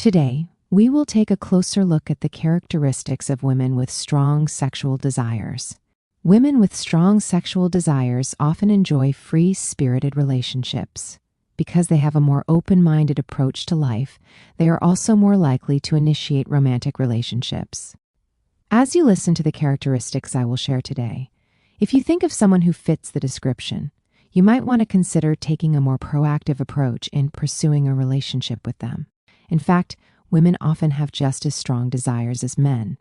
Today, we will take a closer look at the characteristics of women with strong sexual desires. Women with strong sexual desires often enjoy free-spirited relationships. Because they have a more open-minded approach to life, they are also more likely to initiate romantic relationships. As you listen to the characteristics I will share today, if you think of someone who fits the description, you might want to consider taking a more proactive approach in pursuing a relationship with them. In fact, women often have just as strong desires as men.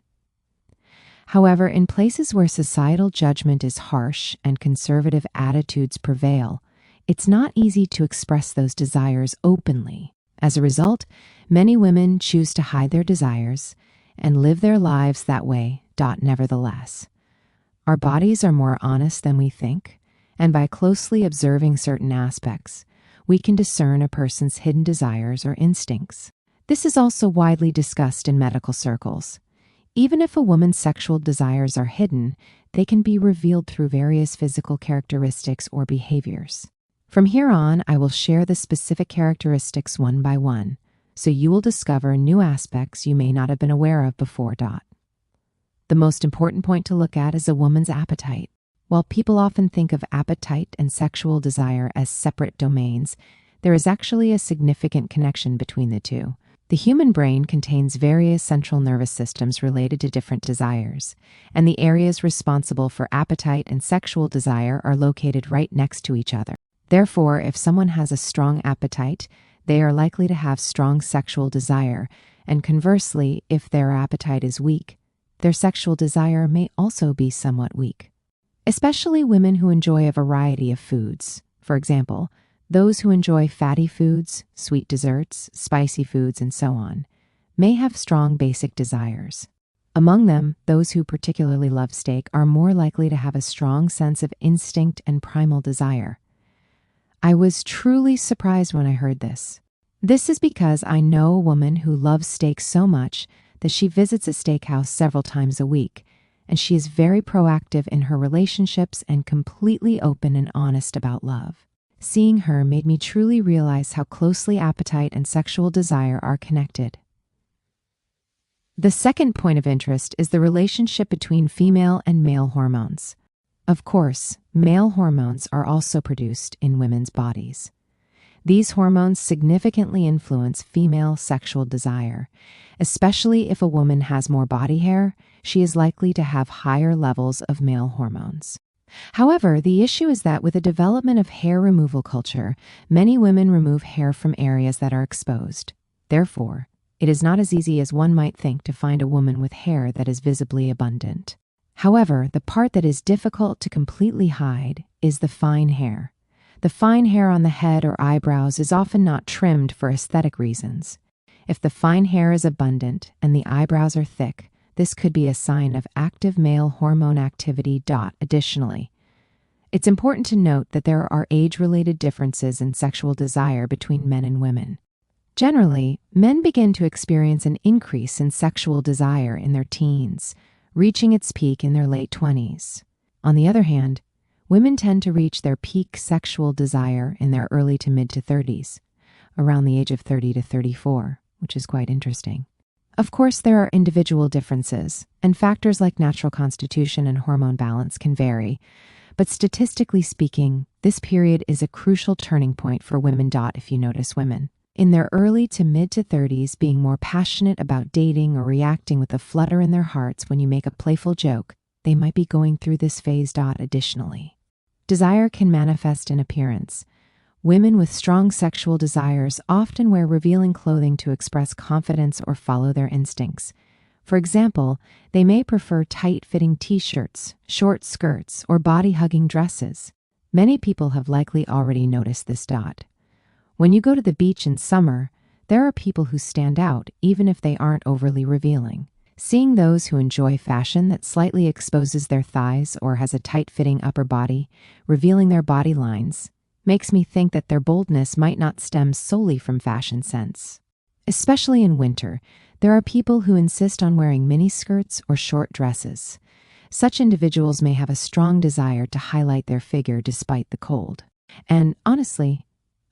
However, in places where societal judgment is harsh and conservative attitudes prevail, it's not easy to express those desires openly. As a result, many women choose to hide their desires and live their lives that way. Nevertheless, our bodies are more honest than we think, and by closely observing certain aspects, we can discern a person's hidden desires or instincts. This is also widely discussed in medical circles. Even if a woman's sexual desires are hidden, they can be revealed through various physical characteristics or behaviors. From here on, I will share the specific characteristics one by one, so you will discover new aspects you may not have been aware of before. The most important point to look at is a woman's appetite. While people often think of appetite and sexual desire as separate domains, there is actually a significant connection between the two. The human brain contains various central nervous systems related to different desires, and the areas responsible for appetite and sexual desire are located right next to each other. Therefore, if someone has a strong appetite, they are likely to have strong sexual desire, and conversely, if their appetite is weak, their sexual desire may also be somewhat weak. Especially women who enjoy a variety of foods. For example, those who enjoy fatty foods, sweet desserts, spicy foods, and so on, may have strong basic desires. Among them, those who particularly love steak are more likely to have a strong sense of instinct and primal desire. I was truly surprised when I heard this. This is because I know a woman who loves steak so much that she visits a steakhouse several times a week, and she is very proactive in her relationships and completely open and honest about love. Seeing her made me truly realize how closely appetite and sexual desire are connected. The second point of interest is the relationship between female and male hormones. Of course, male hormones are also produced in women's bodies. These hormones significantly influence female sexual desire. Especially if a woman has more body hair, she is likely to have higher levels of male hormones. However, the issue is that with the development of hair removal culture, many women remove hair from areas that are exposed. Therefore, it is not as easy as one might think to find a woman with hair that is visibly abundant. However, the part that is difficult to completely hide is the fine hair. The fine hair on the head or eyebrows is often not trimmed for aesthetic reasons. If the fine hair is abundant and the eyebrows are thick, this could be a sign of active male hormone activity. Additionally, it's important to note that there are age-related differences in sexual desire between men and women. Generally, men begin to experience an increase in sexual desire in their teens, reaching its peak in their late 20s. On the other hand, women tend to reach their peak sexual desire in their early to mid to 30s, around the age of 30 to 34, which is quite interesting. Of course, there are individual differences, and factors like natural constitution and hormone balance can vary, but statistically speaking, this period is a crucial turning point for women. If you notice women in their early to mid to 30s being more passionate about dating or reacting with a flutter in their hearts when you make a playful joke, they might be going through this phase. Additionally, desire can manifest in appearance. Women with strong sexual desires often wear revealing clothing to express confidence or follow their instincts. For example, they may prefer tight-fitting t-shirts, short skirts, or body-hugging dresses. Many people have likely already noticed this. When you go to the beach in summer, there are people who stand out even if they aren't overly revealing. Seeing those who enjoy fashion that slightly exposes their thighs or has a tight-fitting upper body, revealing their body lines, makes me think that their boldness might not stem solely from fashion sense. Especially in winter, there are people who insist on wearing miniskirts or short dresses. Such individuals may have a strong desire to highlight their figure despite the cold. And honestly,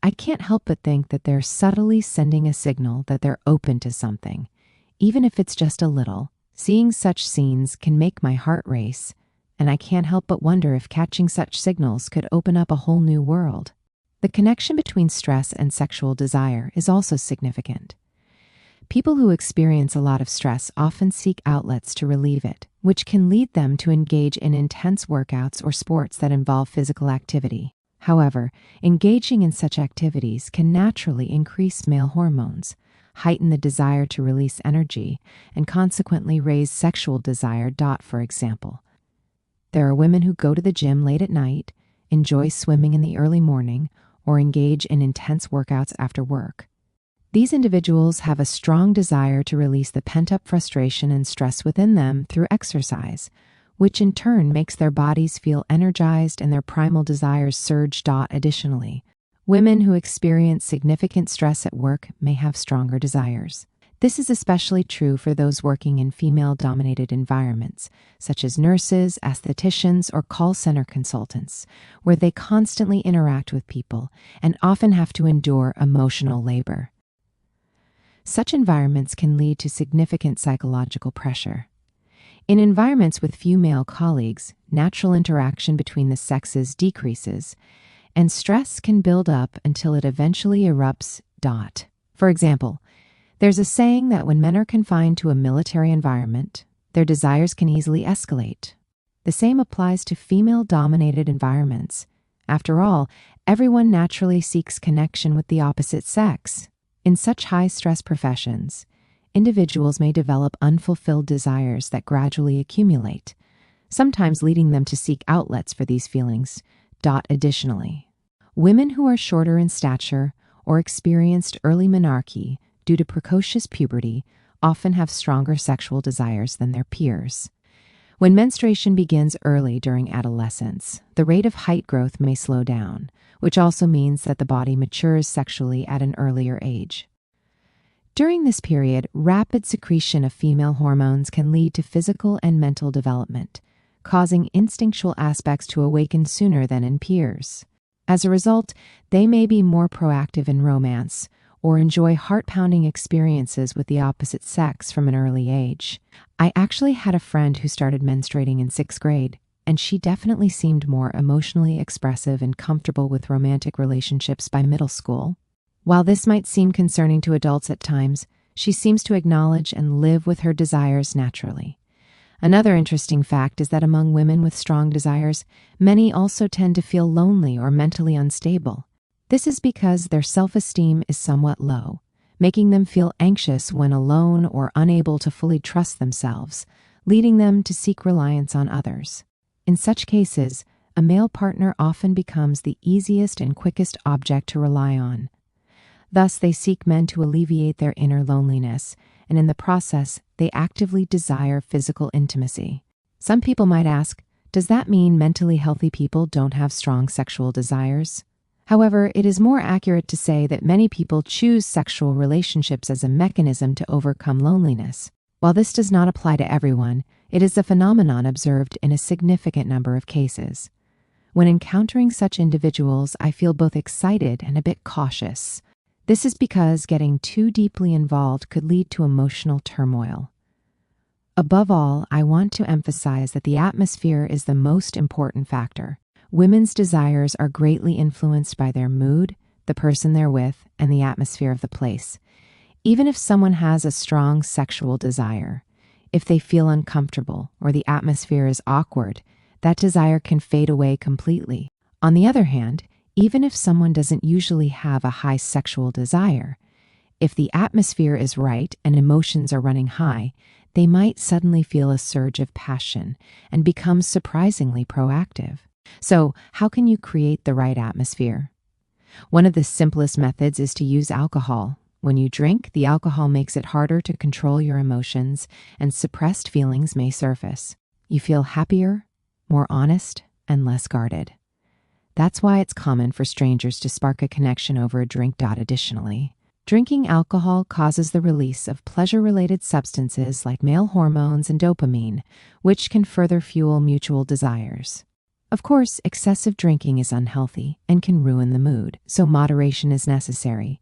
I can't help but think that they're subtly sending a signal that they're open to something, even if it's just a little. Seeing such scenes can make my heart race, and I can't help but wonder if catching such signals could open up a whole new world. The connection between stress and sexual desire is also significant. People who experience a lot of stress often seek outlets to relieve it, which can lead them to engage in intense workouts or sports that involve physical activity. However, engaging in such activities can naturally increase male hormones, heighten the desire to release energy, and consequently raise sexual desire. For example, there are women who go to the gym late at night, enjoy swimming in the early morning, or engage in intense workouts after work. These individuals have a strong desire to release the pent-up frustration and stress within them through exercise, which in turn makes their bodies feel energized and their primal desires surge. Additionally, women who experience significant stress at work may have stronger desires. This is especially true for those working in female-dominated environments, such as nurses, estheticians, or call center consultants, where they constantly interact with people and often have to endure emotional labor. Such environments can lead to significant psychological pressure. In environments with few male colleagues, natural interaction between the sexes decreases, and stress can build up until it eventually erupts. For example, there's a saying that when men are confined to a military environment, their desires can easily escalate. The same applies to female-dominated environments. After all, everyone naturally seeks connection with the opposite sex. In such high-stress professions, individuals may develop unfulfilled desires that gradually accumulate, sometimes leading them to seek outlets for these feelings. Additionally, women who are shorter in stature or experienced early menarche due to precocious puberty often have stronger sexual desires than their peers. When menstruation begins early during adolescence, the rate of height growth may slow down, which also means that the body matures sexually at an earlier age. During this period, rapid secretion of female hormones can lead to physical and mental development, causing instinctual aspects to awaken sooner than in peers. As a result, they may be more proactive in romance or enjoy heart-pounding experiences with the opposite sex from an early age. I actually had a friend who started menstruating in 6th grade, and she definitely seemed more emotionally expressive and comfortable with romantic relationships by middle school. While this might seem concerning to adults at times, she seems to acknowledge and live with her desires naturally. Another interesting fact is that among women with strong desires, many also tend to feel lonely or mentally unstable. This is because their self-esteem is somewhat low, making them feel anxious when alone or unable to fully trust themselves, leading them to seek reliance on others. In such cases, a male partner often becomes the easiest and quickest object to rely on. Thus, they seek men to alleviate their inner loneliness, and in the process, they actively desire physical intimacy. Some people might ask, does that mean mentally healthy people don't have strong sexual desires? However, it is more accurate to say that many people choose sexual relationships as a mechanism to overcome loneliness. While this does not apply to everyone, it is a phenomenon observed in a significant number of cases. When encountering such individuals, I feel both excited and a bit cautious. This is because getting too deeply involved could lead to emotional turmoil. Above all, I want to emphasize that the atmosphere is the most important factor. Women's desires are greatly influenced by their mood, the person they're with, and the atmosphere of the place. Even if someone has a strong sexual desire, if they feel uncomfortable or the atmosphere is awkward, that desire can fade away completely. On the other hand, even if someone doesn't usually have a high sexual desire, if the atmosphere is right and emotions are running high, they might suddenly feel a surge of passion and become surprisingly proactive. So, how can you create the right atmosphere? One of the simplest methods is to use alcohol. When you drink, the alcohol makes it harder to control your emotions, and suppressed feelings may surface. You feel happier, more honest, and less guarded. That's why it's common for strangers to spark a connection over a drink. Additionally, drinking alcohol causes the release of pleasure-related substances like male hormones and dopamine, which can further fuel mutual desires. Of course, excessive drinking is unhealthy and can ruin the mood, so moderation is necessary.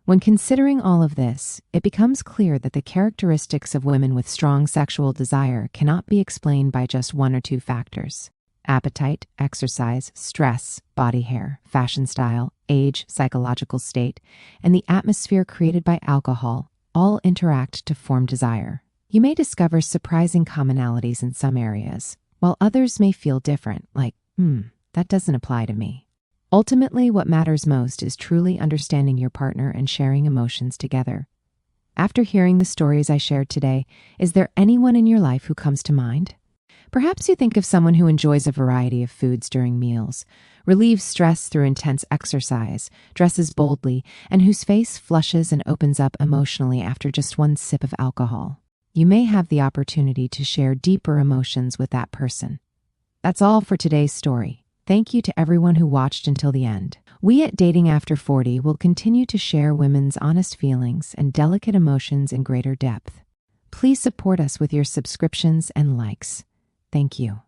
When considering all of this, it becomes clear that the characteristics of women with strong sexual desire cannot be explained by just one or two factors. Appetite, exercise, stress, body hair, fashion style, age, psychological state, and the atmosphere created by alcohol all interact to form desire. You may discover surprising commonalities in some areas, while others may feel different, like, that doesn't apply to me. Ultimately, what matters most is truly understanding your partner and sharing emotions together. After hearing the stories I shared today, is there anyone in your life who comes to mind? Perhaps you think of someone who enjoys a variety of foods during meals, relieves stress through intense exercise, dresses boldly, and whose face flushes and opens up emotionally after just one sip of alcohol. You may have the opportunity to share deeper emotions with that person. That's all for today's story. Thank you to everyone who watched until the end. We at Dating After 40 will continue to share women's honest feelings and delicate emotions in greater depth. Please support us with your subscriptions and likes. Thank you.